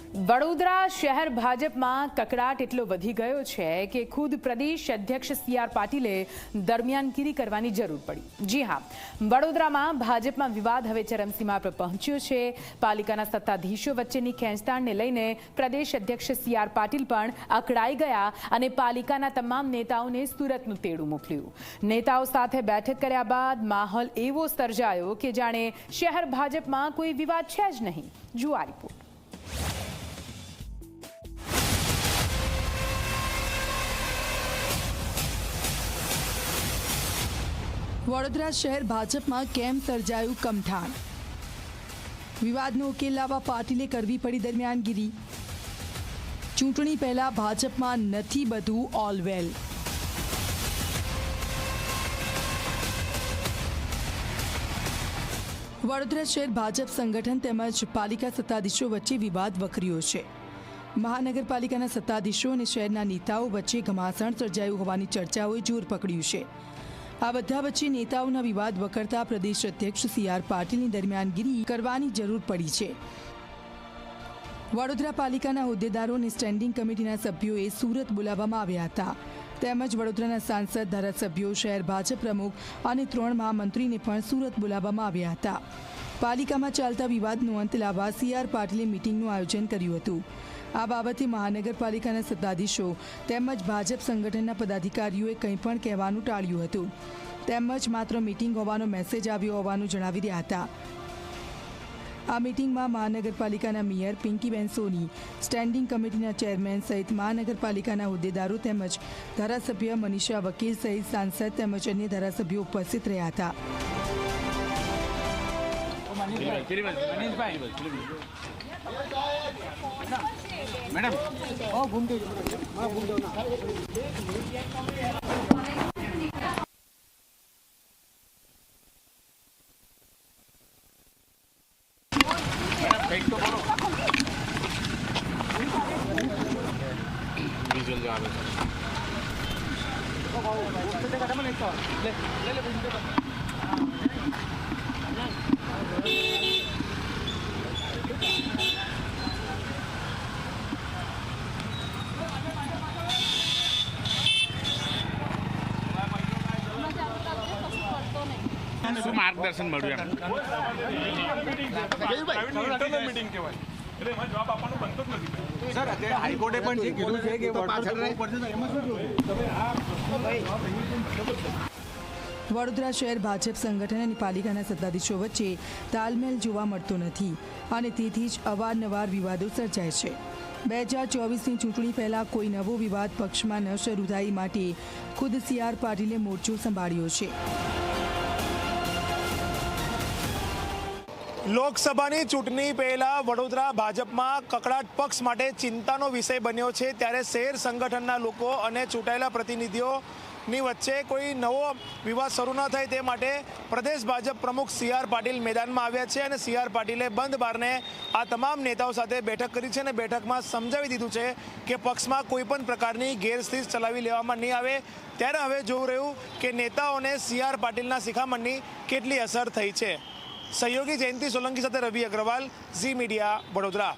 વડોદરા શહેર ભાજપમાં કકડાટ એટલો વધી ગયો છે કે ખુદ પ્રદેશ અધ્યક્ષ સી.આર. પાટીલે દરમિયાનગીરી કરવાની જરૂર પડી। જી હા, વડોદરામાં ભાજપમાં વિવાદ હવે ચરમસીમા પર પહોંચ્યો છે। પાલિકાના સત્તાધીશો વચ્ચેની ખેંચતાણને લઈને પ્રદેશ અધ્યક્ષ સી.આર. પાટીલ પણ અકળાઈ ગયા અને પાલિકાના તમામ નેતાઓને સુરતનું તેડું મોકલ્યું। નેતાઓ સાથે બેઠક કર્યા બાદ માહોલ એવો સર્જાયો કે જાણે શહેર ભાજપમાં કોઈ વિવાદ છે જ નહીં। જુઓ આ રિપોર્ટ। વડોદરા શહેર ભાજપમાં કેમ સર્જાયું કમઠાણ? વિવાદનો ઉકેલ લાવવા પાટીલે કરવી પડી દરમિયાનગીરી। ચૂંટણી પહેલા ભાજપમાં નથી બધું ઓલ વેલ। વડોદરા શહેર ભાજપ સંગઠન તેમજ પાલિકા સત્તાધીશો વચ્ચે વિવાદ વકર્યો છે। મહાનગરપાલિકાના સત્તાધીશો અને શહેરના નેતાઓ વચ્ચે ઘમાસાણ સર્જાયું હોવાની ચર્ચાઓએ જોર પકડ્યું છે। આ બધા વચ્ચે નેતાઓના વિવાદ વકરતા પ્રદેશ અધ્યક્ષ સી.આર. પાટીલની દરમિયાનગીરી કરવાની જરૂર પડી છે। વડોદરા પાલિકાના હોદ્દેદારો અને સ્ટેન્ડિંગ કમિટીના સભ્યોએ સુરત બોલાવવામાં આવ્યા હતા, તેમજ વડોદરાના સાંસદ, ધારાસભ્યો, શહેર ભાજપ પ્રમુખ અને 3 મહામંત્રીને પણ સુરત બોલાવવામાં આવ્યા હતા। પાલિકામાં ચાલતા વિવાદનો અંત લાવવા સી.આર. પાટીલે મિટિંગનું આયોજન કર્યું હતું। આ બાબતે મહાનગરપાલિકાના સત્તાધીશો તેમજ ભાજપ સંગઠનના પદાધિકારીઓએ કંઈ પણ કહેવાનું ટાળ્યું હતું, તેમજ માત્ર મિટિંગ હોવાનો મેસેજ આવ્યો હોવાનું જણાવી રહ્યા હતા। આ મિટિંગમાં મહાનગરપાલિકાના મેયર પિંકીબેન સોની, સ્ટેન્ડિંગ કમિટીના ચેરમેન સહિત મહાનગરપાલિકાના હોદ્દેદારો તેમજ ધારાસભ્ય મનીષા વકીલ સહિત સાંસદ તેમજ અન્ય ધારાસભ્યો ઉપસ્થિત રહ્યા હતા। मैडम घूम के मार्गदर्शन મળ્યું મીટિંગ કહેવાય એટલે એમાં જવાબ આપવાનો બનતો જ નથી સર। અત્યારે હાઈકોર્ટે પણ જે કીધું છે કે પાછળ વડોદરા શહેર ભાજપ સંગઠન અને પાલિકાના સત્તાધીશો વચ્ચે તાલમેલ જોવા મળતો નથી અને તેથી જ અવારનવાર વિવાદો સર્જાય છે। 2024ની ચૂંટણી પહેલા કોઈ નવો વિવાદ પક્ષમાં ન શરૂ થાય માટે ખુદ સી.આર. પાટીલે મોરચો સંભાળ્યો છે। લોકસભાની ચૂંટણી પહેલા વડોદરા ભાજપમાં કકડાટ પક્ષ માટે ચિંતાનો વિષય બન્યો છે, ત્યારે શહેર સંગઠનના લોકો અને ચૂંટાયેલા પ્રતિનિધિઓની વચ્ચે કોઈ નવો વિવાદ શરૂ ન થાય તે માટે પ્રદેશ ભાજપ પ્રમુખ સી.આર. પાટીલ મેદાનમાં આવ્યા છે અને સી.આર. પાટીલે બંધ બારણે આ તમામ નેતાઓ સાથે બેઠક કરી છે અને બેઠકમાં સમજાવી દીધું છે કે પક્ષમાં કોઈ પણ પ્રકારની ગેરસ્થિતિ ચલાવી લેવામાં નહીં આવે। ત્યારે હવે જોવું રહ્યું કે નેતાઓને સી.આર. પાટીલના શિખામણની કેટલી અસર થઈ છે। સહયોગી જયંતિ સોલંકી સાથે રવિ અગ્રવાલ, ઝી મીડિયા, વડોદરા।